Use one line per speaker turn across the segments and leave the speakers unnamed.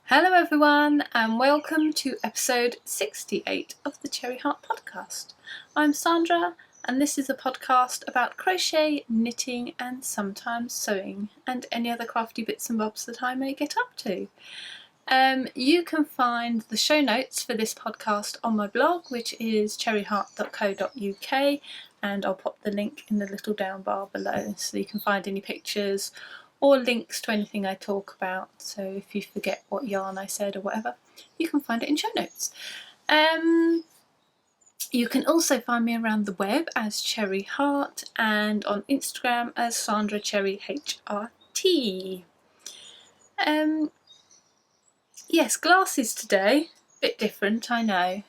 Hello everyone and welcome to episode 68 of the Cherry Heart podcast. I'm Sandra and this is a podcast about crochet, knitting and sometimes sewing and any other crafty bits and bobs that I may get up to. You can find the show notes for this podcast on my blog, which is cherryheart.co.uk, and I'll pop the link in the little down bar below so you can find any pictures or links to anything I talk about. So if you forget what yarn I said or whatever, you can find it in show notes. You can also find me around the web as Cherry Heart and on Instagram as Sandra Cherry HRT. Yes, glasses today, bit different, I know.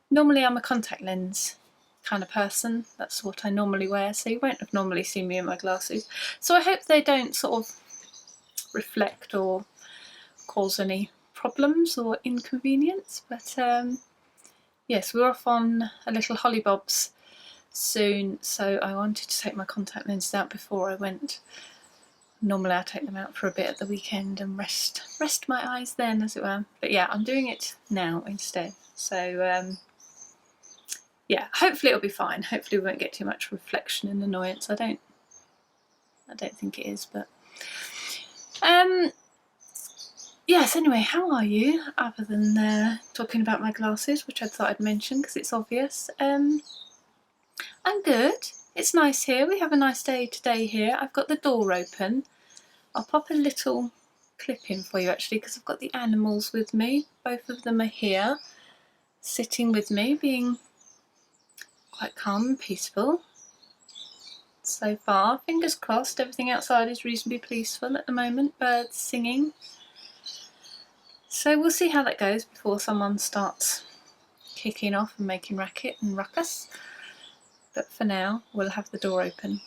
Normally I'm a contact lens kind of person, that's what I normally wear, so you won't have normally seen me in my glasses. So I hope they don't sort of reflect or cause any problems or inconvenience, but yes, we're off on a little hollybobs soon, so I wanted to take my contact lenses out before I went. Normally I take them out for a bit at the weekend and rest my eyes then, as it were. But yeah, I'm doing it now instead. So yeah, hopefully it'll be fine. Hopefully we won't get too much reflection and annoyance. I don't think it is, but yes, anyway, how are you? Other than talking about my glasses, which I thought I'd mention because it's obvious. I'm good. It's nice here. We have a nice day today here. I've got the door open. I'll pop a little clip in for you actually because I've got the animals with me. Both of them are here, sitting with me, being quite calm and peaceful. So far, fingers crossed, everything outside is reasonably peaceful at the moment. Birds singing. So we'll see how that goes before someone starts kicking off and making racket and ruckus. But for now, we'll have the door open.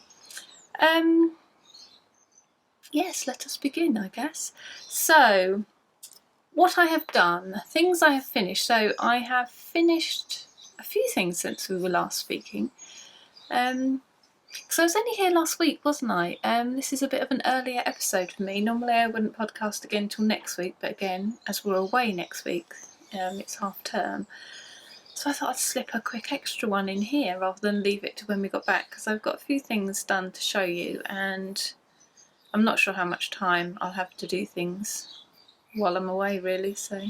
Yes, let us begin, I guess. So, what I have done, things I have finished. So I have finished a few things since we were last speaking. Because I was only here last week, wasn't I? This is a bit of an earlier episode for me. Normally I wouldn't podcast again till next week, but again, as we're away next week, it's half term. So I thought I'd slip a quick extra one in here rather than leave it to when we got back, because I've got a few things done to show you and I'm not sure how much time I'll have to do things while I'm away really, so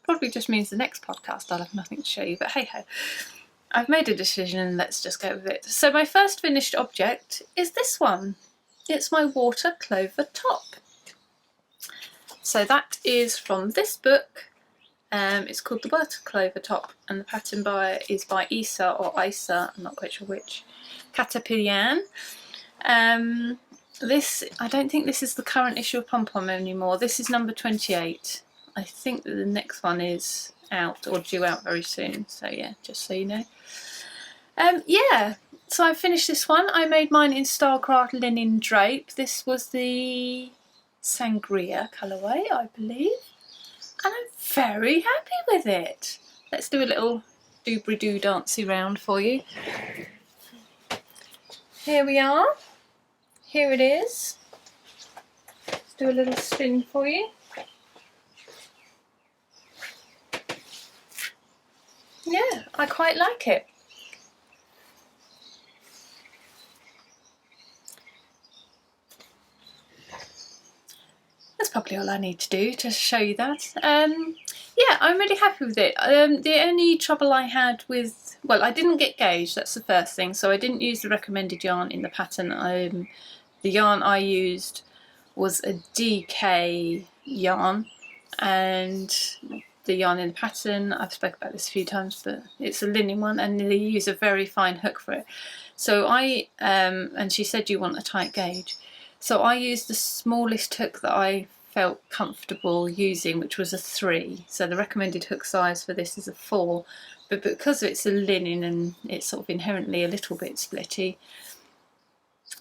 probably just means the next podcast I'll have nothing to show you, but hey ho. I've made a decision and let's just go with it. So my first finished object is this one. It's my Butter Clover top. So that is from this book. It's called the Butter Clover top and the pattern by is by Isa or Isa, I'm not quite sure which, Caterpillar. This, I don't think this is the current issue of Pom Pom anymore. This is number 28. I think that the next one is out or due out very soon. So yeah, just so you know. Yeah, so I finished this one. I made mine in Starcraft linen drape. This was the Sangria colourway, I believe. And I'm very happy with it. Let's do a little doobly-doo dancey round for you. Here we are. Here it is. Let's do a little spin for you. Yeah, I quite like it. That's probably all I need to do to show you that. Yeah, I'm really happy with it. The only trouble I had with, well, I didn't get gauge, that's the first thing, so I didn't use the recommended yarn in the pattern. The yarn I used was a DK yarn, and the yarn in the pattern, I've spoken about this a few times, but it's a linen one and they use a very fine hook for it. So and she said you want a tight gauge. So I used the smallest hook that I felt comfortable using, which was a 3. So the recommended hook size for this is a 4. But because it's a linen and it's sort of inherently a little bit splitty,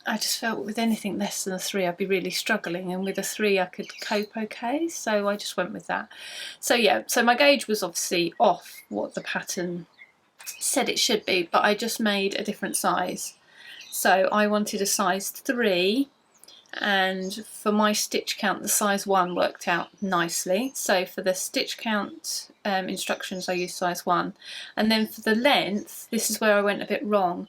I just felt with anything less than a 3 I'd be really struggling, and with a 3 I could cope okay, so I just went with that. So yeah, so my gauge was obviously off what the pattern said it should be, but I just made a different size. So I wanted a size 3 and for my stitch count the size 1 worked out nicely. So for the stitch count instructions I used size 1, and then for the length, this is where I went a bit wrong.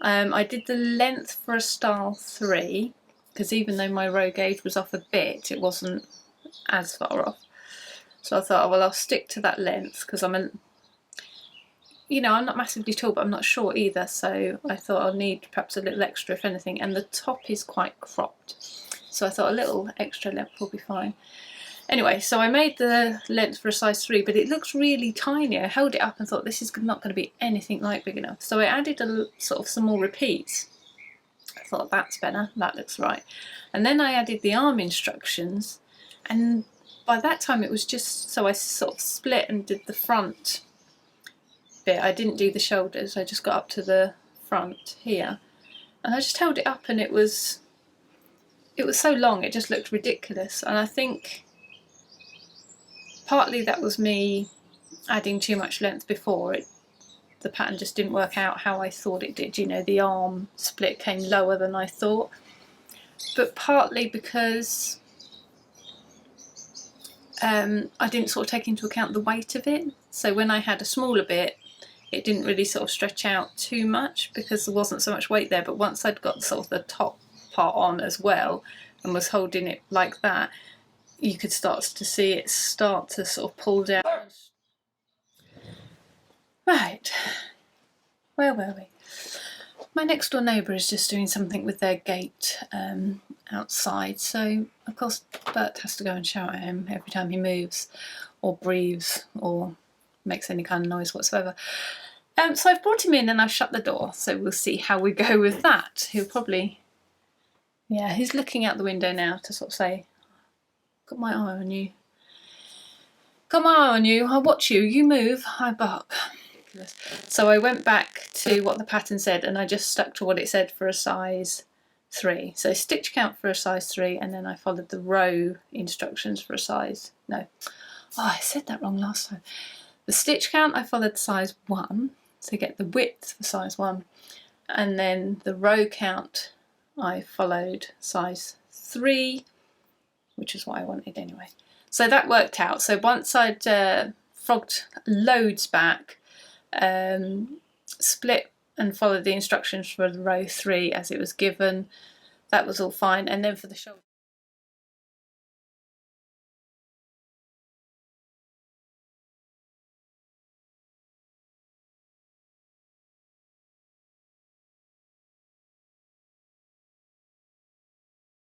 I did the length for a style 3 because even though my row gauge was off a bit, it wasn't as far off. So I thought, oh, well, I'll stick to that length because I'm not massively tall, but I'm not short either, so I thought I'll need perhaps a little extra if anything, and the top is quite cropped, so I thought a little extra length will be fine. Anyway, so I made the length for a size 3, but it looks really tiny. I held it up and thought this is not going to be anything like big enough, so I added some more repeats. I thought that's better, that looks right. And then I added the arm instructions, and by that time it was just, so I sort of split and did the front bit. I didn't do the shoulders, I just got up to the front here, and I just held it up, and it was so long it just looked ridiculous. And I think partly that was me adding too much length before. The pattern just didn't work out how I thought it did, you know, the arm split came lower than I thought, but partly because I didn't sort of take into account the weight of it. So when I had a smaller bit, it didn't really sort of stretch out too much because there wasn't so much weight there, but once I'd got sort of the top part on as well and was holding it like that, you could start to see it start to sort of pull down. Right, where were we? My next door neighbour is just doing something with their gate outside, so of course Bert has to go and shout at him every time he moves or breathes or makes any kind of noise whatsoever. So I've brought him in and I've shut the door, so we'll see how we go with that. He'll probably, yeah, he's looking out the window now to sort of say, got my eye on you. Got my eye on you, I'll watch you, you move, I bark. So I went back to what the pattern said and I just stuck to what it said for a size 3. So stitch count for a size 3, and then I followed the row instructions for a size, no, I said that wrong last time. The stitch count I followed size 1 to get the width for size 1, and then the row count I followed size 3, which is what I wanted anyway. So that worked out. So once I'd frogged loads back, split and followed the instructions for the row 3 as it was given, that was all fine. And then for the shoulder,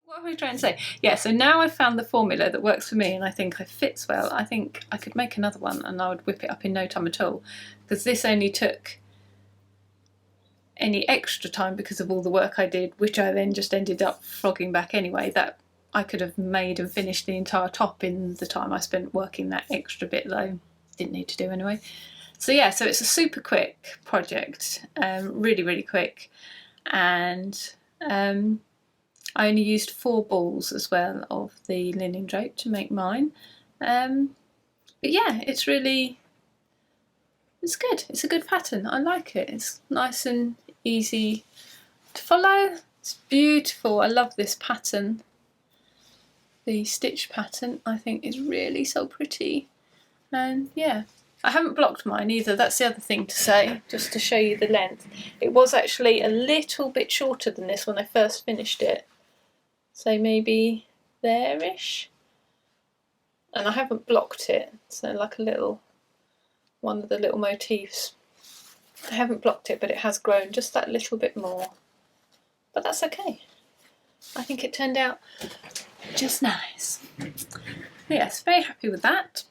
what are we trying to say? Yeah, so now I've found the formula that works for me and I think it fits well. I think I could make another one and I would whip it up in no time at all, because this only took any extra time because of all the work I did, which I then just ended up frogging back anyway. That I could have made and finished the entire top in the time I spent working that extra bit, though didn't need to do anyway. So yeah, so it's a super quick project, really quick, and I only used 4 balls as well of the linen drape to make mine. But yeah, it's good. It's a good pattern. I like it. It's nice and easy to follow. It's beautiful. I love this pattern. The stitch pattern I think is really so pretty. And yeah, I haven't blocked mine either. That's the other thing to say, just to show you the length. It was actually a little bit shorter than this when I first finished it. So maybe there-ish. And I haven't blocked it, so like a little, one of the little motifs. I haven't blocked it, but it has grown just that little bit more. But that's okay. I think it turned out just nice. Yes, very happy with that.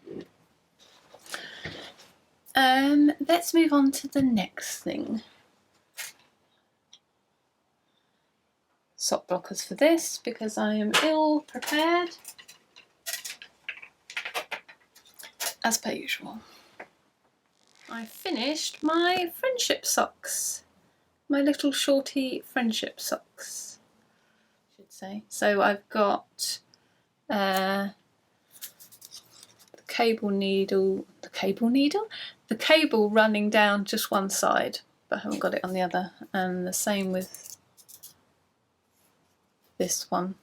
Let's move on to the next thing. Sock blockers for this because I am ill prepared, as per usual. I finished my friendship socks, my little shorty friendship socks, I should say. So I've got the cable running down just one side, but I haven't got it on the other, and the same with this one.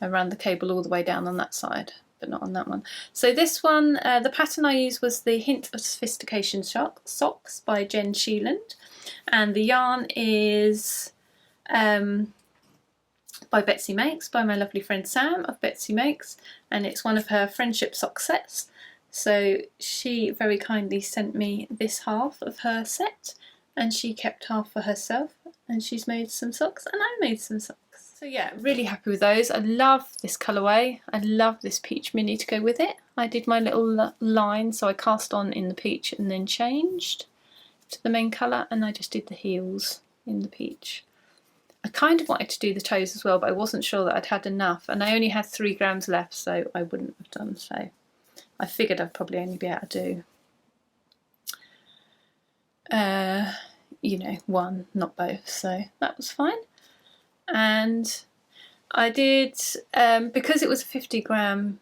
I ran the cable all the way down on that side, but not on that one. So this one, the pattern I used was the Hint of Sophistication Socks by Jen Sheeland, and the yarn is by Betsy Makes, by my lovely friend Sam of Betsy Makes, and it's one of her friendship sock sets. So she very kindly sent me this half of her set, and she kept half for herself, and she's made some socks and I made some socks. So yeah, really happy with those. I love this colourway. I love this peach mini to go with it. I did my little line, so I cast on in the peach and then changed to the main colour, and I just did the heels in the peach. I kind of wanted to do the toes as well, but I wasn't sure that I'd had enough, and I only had 3 grams left, so I wouldn't have done so. I figured I'd probably only be able to do you know, one, not both, so that was fine. And I did, because it was a 50-gram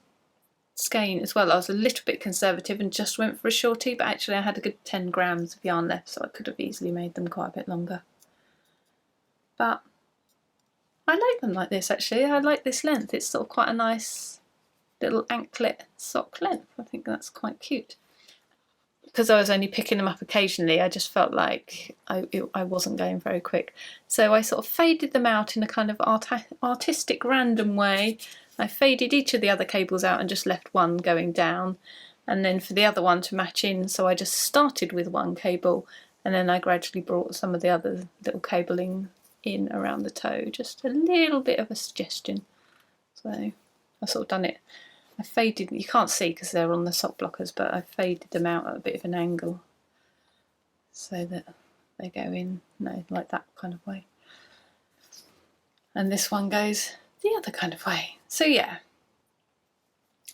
skein as well, I was a little bit conservative and just went for a shorty, but actually I had a good 10 grams of yarn left, so I could have easily made them quite a bit longer. But I like them like this actually. I like this length. It's sort of quite a nice little anklet sock length. I think that's quite cute. Because I was only picking them up occasionally, I just felt like I wasn't going very quick. So I sort of faded them out in a kind of artistic random way. I faded each of the other cables out and just left one going down, and then for the other one to match in, so I just started with one cable and then I gradually brought some of the other little cabling in around the toe, just a little bit of a suggestion. So I've sort of done it. I faded, you can't see because they're on the sock blockers, but I faded them out at a bit of an angle so that they go in, like that kind of way. And this one goes the other kind of way. So yeah,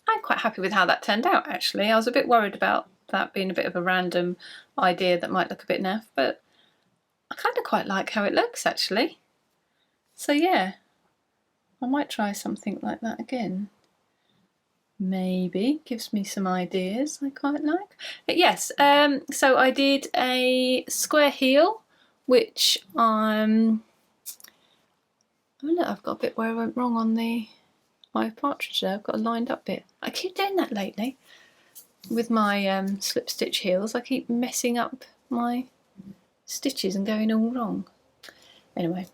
I'm quite happy with how that turned out actually. I was a bit worried about that being a bit of a random idea that might look a bit naff, but I kind of quite like how it looks actually. So yeah, I might try something like that again. Maybe gives me some ideas I quite like. But yes, so I did a square heel, which oh look, I've got a bit where I went wrong on my partridge there. I've got a lined up bit. I keep doing that lately with my slip stitch heels. I keep messing up my stitches and going all wrong. Anyway,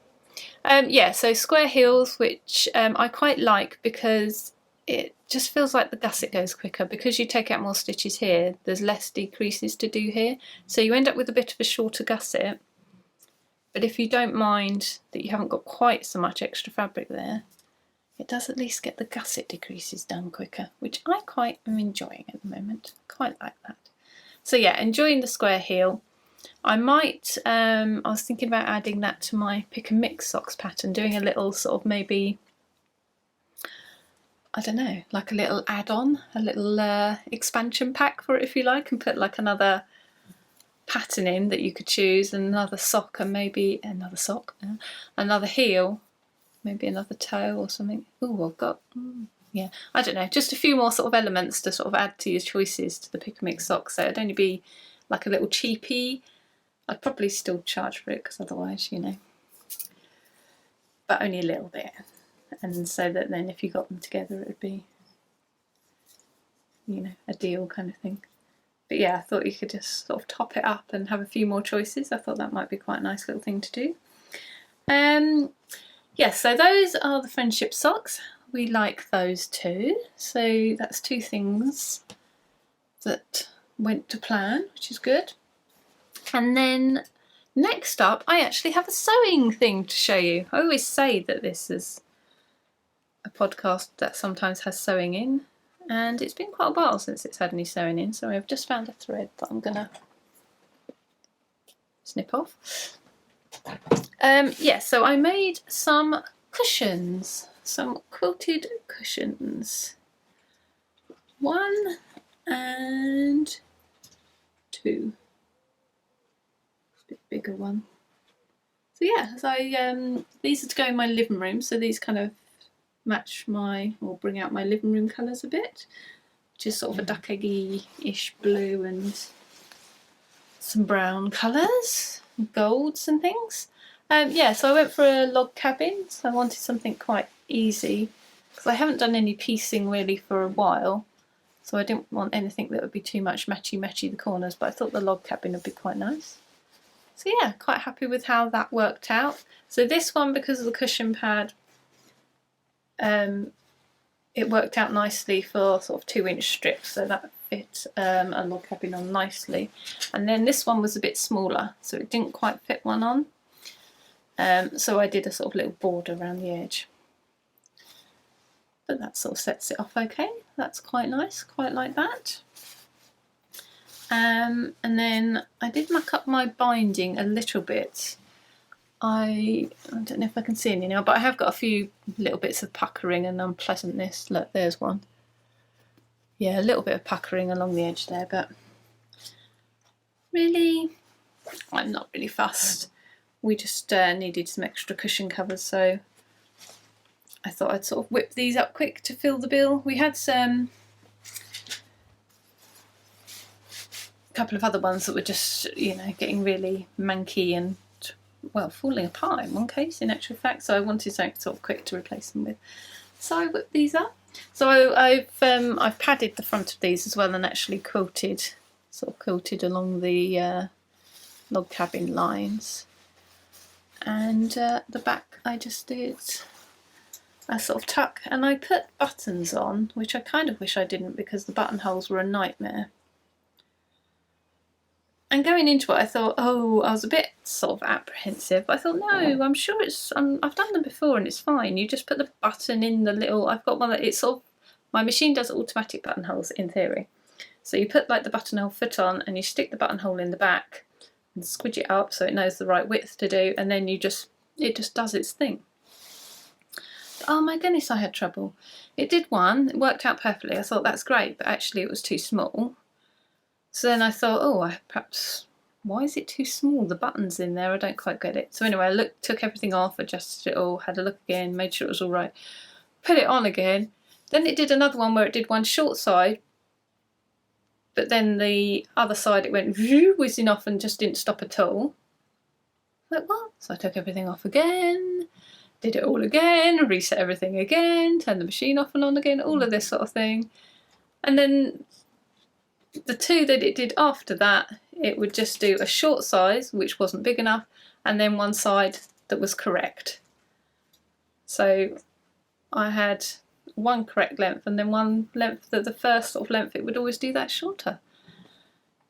yeah, so square heels, which I quite like because it just feels like the gusset goes quicker. Because you take out more stitches here, there's less decreases to do here, so you end up with a bit of a shorter gusset. But if you don't mind that you haven't got quite so much extra fabric there, it does at least get the gusset decreases done quicker, which I quite am enjoying at the moment. Quite like that. So yeah, enjoying the square heel. I might, I was thinking about adding that to my pick and mix socks pattern, doing a little sort of maybe, I don't know, like a little add-on, a little expansion pack for it if you like, and put like another pattern in that you could choose, and another sock, and maybe another sock, another heel, maybe another toe or something. Oh, I've got, yeah, I don't know, just a few more sort of elements to sort of add to your choices to the pick and mix socks. So it'd only be like a little cheapie. I'd probably still charge for it because otherwise, you know, but only a little bit. And so that then if you got them together it would be, you know, a deal kind of thing. But yeah, I thought you could just sort of top it up and have a few more choices. I thought that might be quite a nice little thing to do. Yes, so those are the friendship socks. We like those too. So that's 2 things that went to plan, which is good. And then next up, I actually have a sewing thing to show you. I always say that this is a podcast that sometimes has sewing in, and it's been quite a while since it's had any sewing in, so I've just found a thread that I'm gonna snip off. Yeah, so I made some cushions, some quilted cushions. 1 and 2. Bit bigger one. So yeah, so these are to go in my living room, so these kind of match my, or bring out my living room colours a bit, which is sort of a duck eggy-ish blue and some brown colours, golds and things. Yeah, so I went for a log cabin, so I wanted something quite easy because I haven't done any piecing really for a while, so I didn't want anything that would be too much matchy the corners, but I thought the log cabin would be quite nice. So yeah, quite happy with how that worked out. So this one, because of the cushion pad, it worked out nicely for sort of 2-inch strips, so that fit a log cabin on nicely. And then this one was a bit smaller, so it didn't quite fit one on. So I did a sort of little border around the edge. But that sort of sets it off okay. That's quite nice, quite like that. And then I did muck up my binding a little bit. I don't know if I can see any now, but I have got a few little bits of puckering and unpleasantness. Look, there's one. Yeah, a little bit of puckering along the edge there, but really, I'm not really fussed. We just needed some extra cushion covers, so I thought I'd sort of whip these up quick to fill the bill. We had some couple of other ones that were just, you know, getting really manky and, well, falling apart in one case, in actual fact, so I wanted something sort of quick to replace them with. So I whipped these up. So I've padded the front of these as well and actually quilted, sort of quilted along the log cabin lines. And the back I just did a sort of tuck, and I put buttons on, which I kind of wish I didn't because the buttonholes were a nightmare. And going into it, I thought, oh, I was a bit sort of apprehensive. I thought, no, I'm sure it's, I've done them before and it's fine. You just put the button in the little, I've got one that it's sort of, my machine does automatic buttonholes in theory. So you put like the buttonhole foot on and you stick the buttonhole in the back and squidge it up so it knows the right width to do, and then you just, it just does its thing. Oh my goodness, I had trouble. It did one, it worked out perfectly. I thought that's great, but actually it was too small. So then I thought, oh, perhaps, why is it too small? The button's in there, I don't quite get it. So anyway, I took everything off, adjusted it all, had a look again, made sure it was all right, put it on again. Then it did another one where it did one short side, but then the other side it went whizzing off and just didn't stop at all. Like, what? So I took everything off again, did it all again, reset everything again, turned the machine off and on again, all of this sort of thing. And then the two that it did after that, it would just do a short size, which wasn't big enough, and then one side that was correct. So I had one correct length and then one length that the first sort of length it would always do that shorter.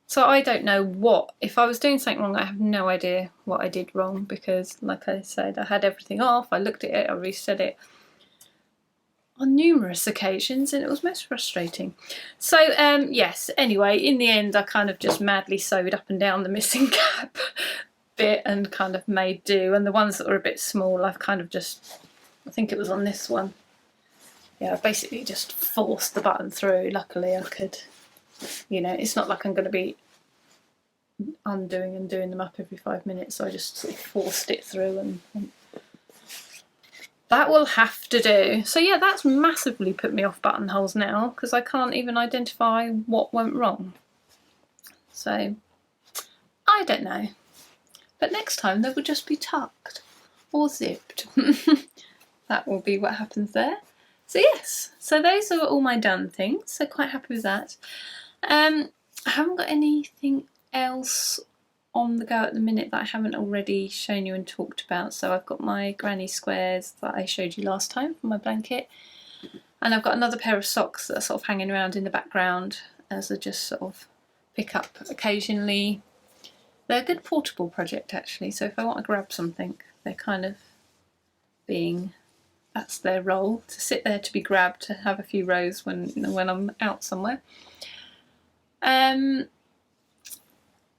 So I don't know what, if I was doing something wrong, I have no idea what I did wrong, because like I said, I had everything off, I looked at it, I reset it on numerous occasions and it was most frustrating. So yes, anyway, in the end I kind of just madly sewed up and down the missing cap bit and kind of made do, and the ones that were a bit small I've kind of just, I think it was on this one, yeah, I basically just forced the button through. Luckily I could, you know, it's not like I'm going to be undoing and doing them up every 5 minutes, so I just sort of forced it through and that will have to do. So yeah, that's massively put me off buttonholes now because I can't even identify what went wrong. So I don't know, but next time they will just be tucked or zipped. That will be what happens there. So yes, so those are all my done things, so quite happy with that. I haven't got anything else on the go at the minute that I haven't already shown you and talked about. So I've got my granny squares that I showed you last time for my blanket, and I've got another pair of socks that are sort of hanging around in the background as I just sort of pick up occasionally. They're a good portable project actually, so if I want to grab something, they're kind of being, that's their role, to sit there to be grabbed, to have a few rows when I'm out somewhere.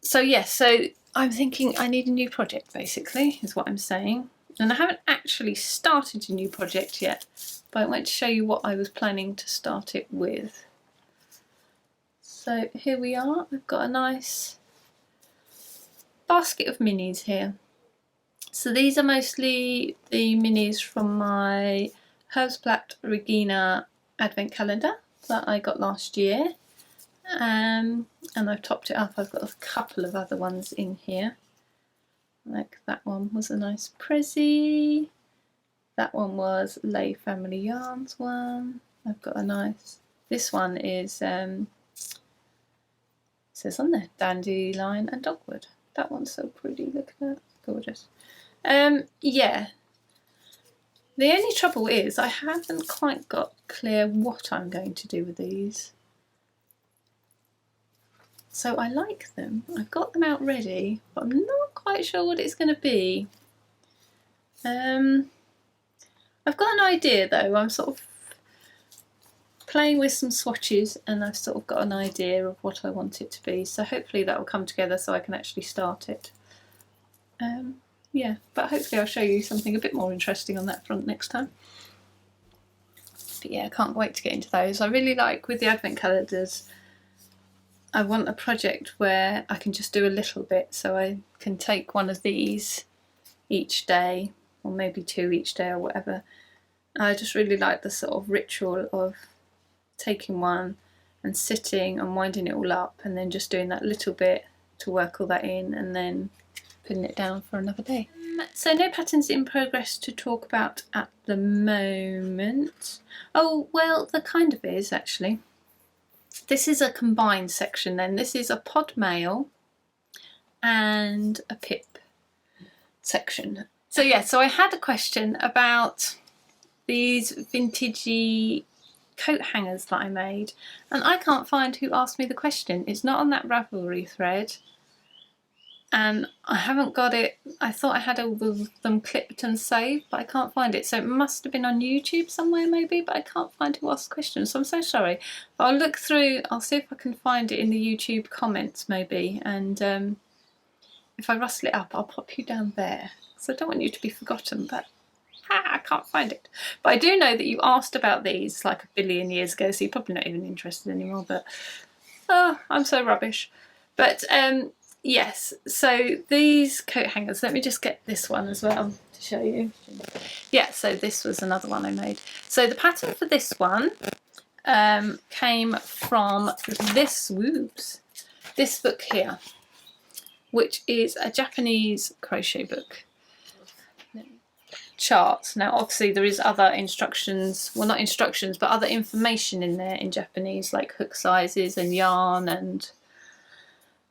So yes, so I'm thinking I need a new project basically, is what I'm saying. And I haven't actually started a new project yet, but I want to show you what I was planning to start it with. So here we are, I've got a nice basket of minis here. So these are mostly the minis from my Herbstblatt Regina advent calendar that I got last year. And I've topped it up. I've got a couple of other ones in here. Like that one was a nice Prezi. That one was Lay Family Yarns one. I've got a nice, this one is, it says on there, Dandelion and Dogwood. That one's so pretty, look at that, gorgeous. Yeah, the only trouble is I haven't quite got clear what I'm going to do with these. So I like them, I've got them out ready, but I'm not quite sure what it's going to be. I've got an idea though, I'm sort of playing with some swatches and I've sort of got an idea of what I want it to be, so hopefully that will come together so I can actually start it. Yeah, but hopefully I'll show you something a bit more interesting on that front next time. But yeah, I can't wait to get into those. I really like, with the advent calendars, I want a project where I can just do a little bit, so I can take one of these each day, or maybe 2 each day or whatever. I just really like the sort of ritual of taking one and sitting and winding it all up and then just doing that little bit to work all that in and then putting it down for another day. So no patterns in progress to talk about at the moment. Oh, well, there kind of is actually. This is a combined section then. This is a pod mail and a pip section. So yeah, so I had a question about these vintagey coat hangers that I made, and I can't find who asked me the question. It's not on that Ravelry thread, and I haven't got it. I thought I had all of them clipped and saved, but I can't find it. So it must have been on YouTube somewhere maybe, but I can't find who asked the question, so I'm so sorry. But I'll look through, I'll see if I can find it in the YouTube comments maybe, and if I rustle it up I'll pop you down there, because I don't want you to be forgotten, but I can't find it. But I do know that you asked about these like a billion years ago, so you're probably not even interested anymore, but oh, I'm so rubbish. But yes, so these coat hangers, let me just get this one as well to show you. Yeah, so this was another one I made. So the pattern for this one came from this book here, which is a Japanese crochet book. Charts. Now obviously there is other instructions, well not instructions, but other information in there in Japanese, like hook sizes and yarn and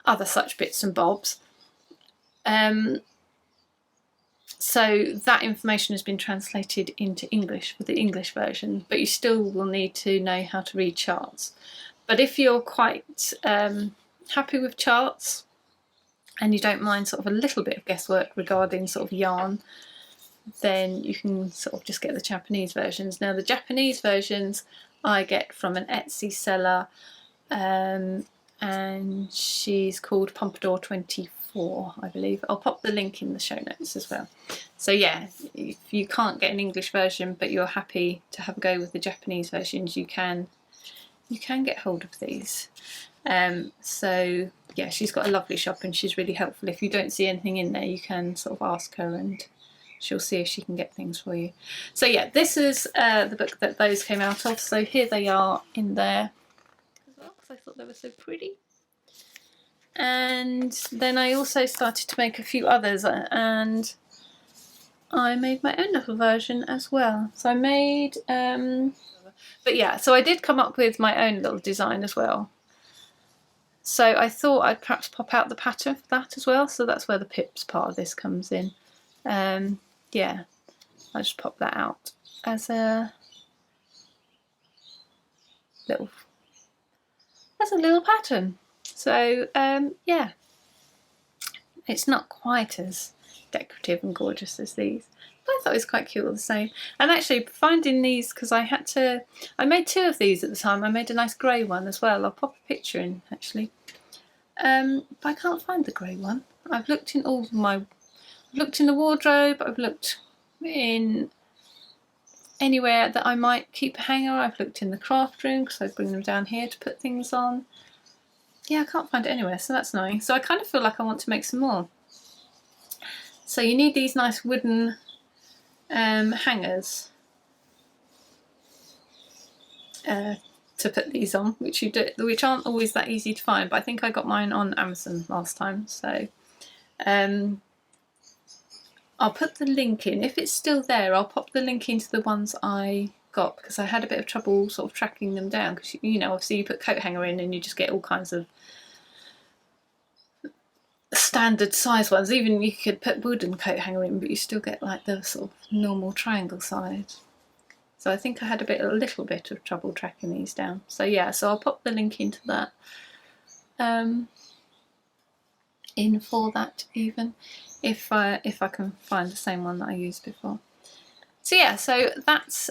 other such bits and bobs. So that information has been translated into English for the English version, but you still will need to know how to read charts. But if you're quite happy with charts and you don't mind sort of a little bit of guesswork regarding sort of yarn, then you can sort of just get the Japanese versions. Now the Japanese versions I get from an Etsy seller, and she's called Pompadour 24, I believe. I'll pop the link in the show notes as well. So yeah, if you can't get an English version but you're happy to have a go with the Japanese versions, you can get hold of these. So yeah, she's got a lovely shop and she's really helpful. If you don't see anything in there, you can sort of ask her and she'll see if she can get things for you. So yeah, this is the book that those came out of. So here they are in there as well, because I thought they were so pretty. And then I also started to make a few others, and I made my own little version as well. So I made, but yeah, so I did come up with my own little design as well. So I thought I'd perhaps pop out the pattern for that as well. So that's where the pips part of this comes in. Yeah, I'll just pop that out as a little pattern. So yeah, it's not quite as decorative and gorgeous as these, but I thought it was quite cute all the same. And actually finding these, because I made 2 of these at the time. I made a nice grey one as well. I'll pop a picture in actually, but I can't find the grey one. I've looked in all of I've looked in the wardrobe, I've looked in anywhere that I might keep a hanger, I've looked in the craft room because I bring them down here to put things on. Yeah, I can't find it anywhere, so that's annoying. So I kind of feel like I want to make some more. So you need these nice wooden hangers to put these on, which aren't always that easy to find, but I think I got mine on Amazon last time. So I'll put the link in. If it's still there, I'll pop the link into the ones I got, because I had a bit of trouble sort of tracking them down, because, you know, obviously you put coat hanger in and you just get all kinds of standard size ones. Even you could put wooden coat hanger in, but you still get like the sort of normal triangle size. So I think I had a little bit of trouble tracking these down. So yeah, so I'll pop the link into that, in for that, even if I can find the same one that I used before. So yeah, so that's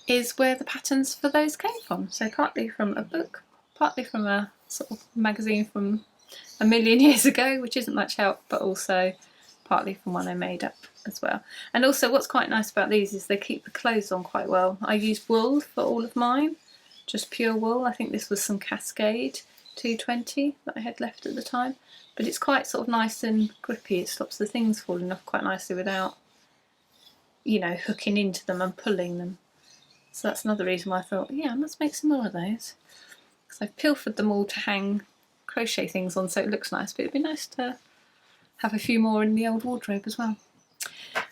is where the patterns for those came from. So partly from a book, partly from a sort of magazine from a million years ago, which isn't much help, but also partly from one I made up as well. And also what's quite nice about these is they keep the clothes on quite well. I used wool for all of mine, just pure wool. I think this was some Cascade 220 that I had left at the time, but it's quite sort of nice and grippy. It stops the things falling off quite nicely without, you know, hooking into them and pulling them. So that's another reason why I thought, yeah, I must make some more of those, because I've pilfered them all to hang crochet things on so it looks nice, but it'd be nice to have a few more in the old wardrobe as well.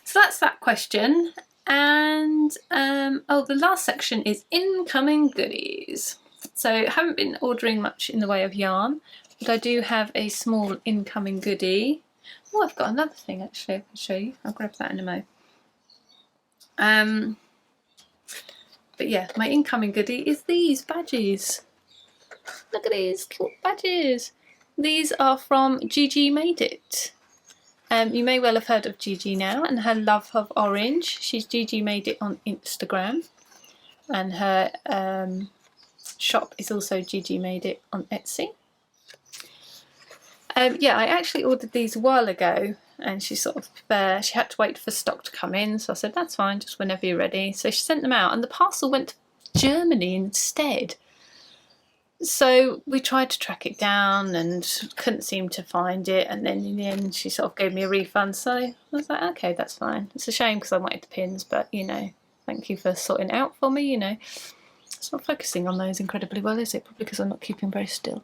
So that's that question. And oh, the last section is incoming goodies. So I haven't been ordering much in the way of yarn, but I do have a small incoming goodie. Oh, I've got another thing actually I can show you. I'll grab that in a mo. But yeah, my incoming goodie is these badges. Look at these little badges. These are from Gigi Made It. You may well have heard of Gigi now and her love of orange. She's Gigi Made It on Instagram, and her shop is also Gigi Made It on Etsy. Yeah, I actually ordered these a while ago, and she sort of she had to wait for stock to come in, so I said that's fine, just whenever you're ready. So she sent them out, and the parcel went to Germany instead. So we tried to track it down and couldn't seem to find it, and then in the end she sort of gave me a refund, so I was like, okay, that's fine. It's a shame because I wanted the pins, but you know, thank you for sorting it out for me, you know. It's not focusing on those incredibly well, is it? Probably because I'm not keeping very still.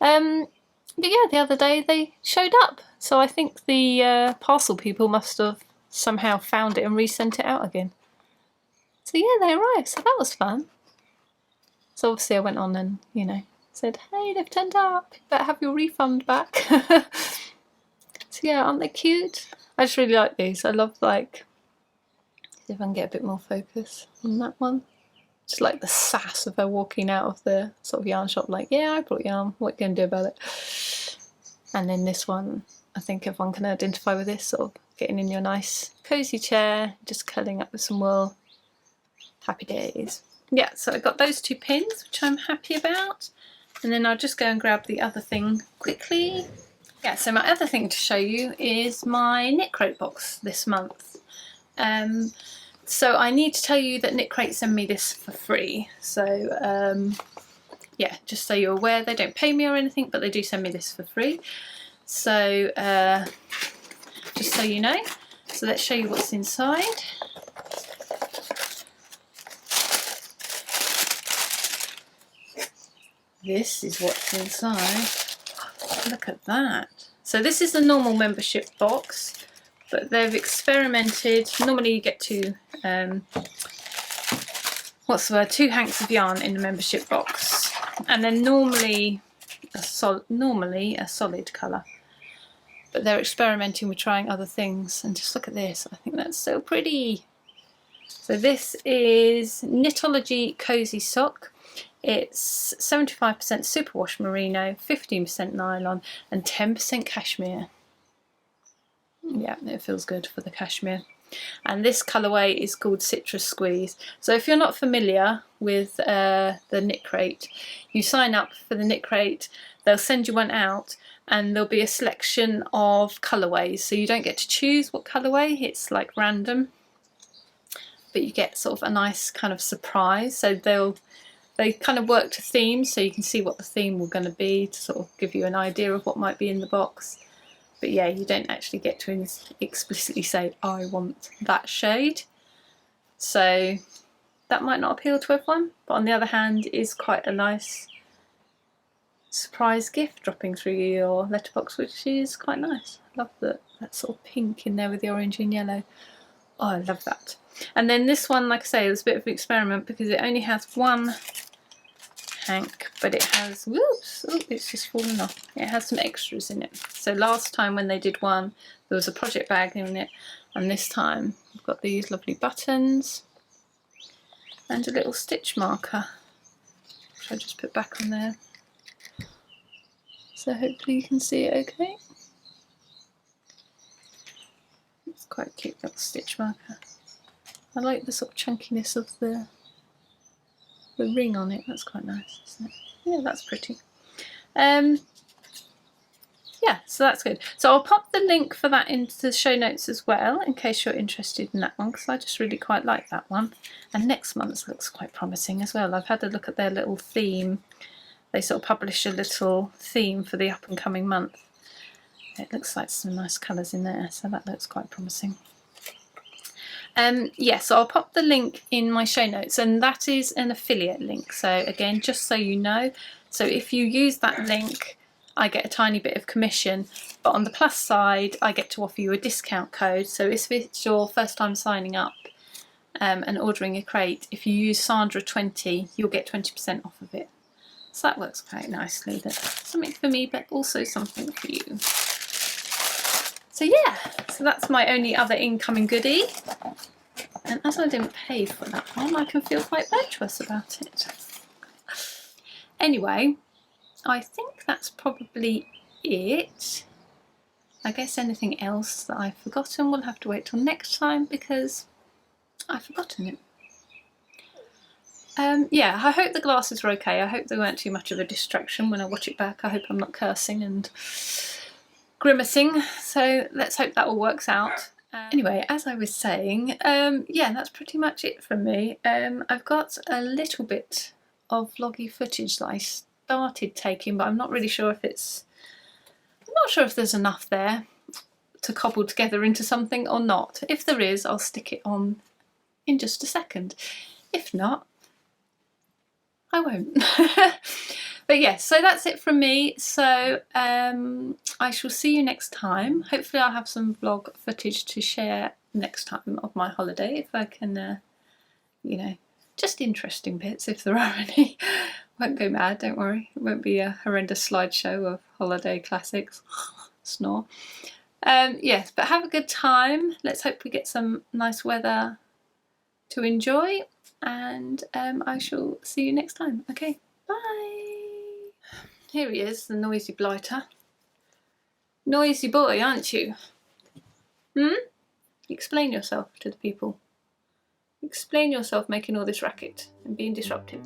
But yeah, the other day they showed up, so I think the parcel people must have somehow found it and resent it out again. So yeah, they arrived, so that was fun. So obviously I went on and, you know, said, hey, they've turned up, you better have your refund back. So yeah, aren't they cute? I just really like these. I love, like, see if I can get a bit more focus on that one. Just like the sass of her walking out of the sort of yarn shop, like, yeah, I brought yarn, what are you going to do about it? And then this one, I think everyone can identify with this, sort of getting in your nice cosy chair, just curling up with some wool. Happy days. Yeah, so I got those 2 pins, which I'm happy about. And then I'll just go and grab the other thing quickly. Yeah, so my other thing to show you is my Knit Crate box this month. So I need to tell you that Knit Crate send me this for free. So yeah, just so you're aware, they don't pay me or anything, but they do send me this for free. So just so you know. So let's show you what's inside. This is what's inside. Look at that. So this is the normal membership box, but they've experimented. Normally you get 2 what's the word, 2 hanks of yarn in the membership box, and they're normally a solid colour, but they're experimenting with trying other things. And just look at this, I think that's so pretty. So this is Knitology Cozy Sock. It's 75% superwash merino, 15% nylon and 10% cashmere. Yeah, it feels good for the cashmere. And this colourway is called Citrus Squeeze. So if you're not familiar with the Knit Crate, you sign up for the Knit Crate, they'll send you one out, and there'll be a selection of colourways. So you don't get to choose what colourway, it's like random, but you get sort of a nice kind of surprise. So they kind of work to themes, so you can see what the theme will going to be to sort of give you an idea of what might be in the box. But yeah, you don't actually get to explicitly say, I want that shade. So that might not appeal to everyone, but on the other hand, it is quite a nice surprise gift dropping through your letterbox, which is quite nice. I love that sort of pink in there with the orange and yellow. Oh, I love that. And then this one, like I say, was a bit of an experiment because it only has one hank, but it has, whoops, oh, it's just fallen off. It has some extras in it. So last time when they did one, there was a project bag in it, and this time we've got these lovely buttons and a little stitch marker, which I just put back on there. So hopefully you can see it okay. It's quite a cute little stitch marker. I like the sort of chunkiness of the ring on it. That's quite nice, isn't it? Yeah, that's pretty. Yeah, so that's good. So I'll pop the link for that into the show notes as well, in case you're interested in that one, because I just really quite like that one. And next month's looks quite promising as well. I've had a look at their little theme. They sort of publish a little theme for the up and coming month. It looks like some nice colours in there, so that looks quite promising. Yeah, so I'll pop the link in my show notes, and that is an affiliate link. So again, just so you know, so if you use that link, I get a tiny bit of commission, but on the plus side, I get to offer you a discount code. So if it's your first time signing up and ordering a crate, if you use Sandra20, you'll get 20% off of it. So that works quite nicely. That's something for me, but also something for you. So yeah, so that's my only other incoming goodie. And as I didn't pay for that one, I can feel quite virtuous about it. Anyway, I think that's probably it. I guess anything else that I've forgotten, we'll have to wait till next time because I've forgotten it. Yeah, I hope the glasses were okay. I hope they weren't too much of a distraction when I watch it back. I hope I'm not cursing and grimacing. So let's hope that all works out. Anyway, as I was saying, yeah, that's pretty much it from me. I've got a little bit of vloggy footage that I started taking, but I'm not really sure if it's... I'm not sure if there's enough there to cobble together into something or not. If there is, I'll stick it on in just a second. If not, I won't. But yes, so that's it from me. So I shall see you next time. Hopefully I'll have some vlog footage to share next time of my holiday, if I can, you know, just interesting bits if there are any. Won't go mad, don't worry. It won't be a horrendous slideshow of holiday classics. Snore. Yes, but have a good time. Let's hope we get some nice weather to enjoy, and I shall see you next time. Okay, bye. Here he is, the noisy blighter. Noisy boy, aren't you? Explain yourself to the people. Explain yourself making all this racket and being disruptive.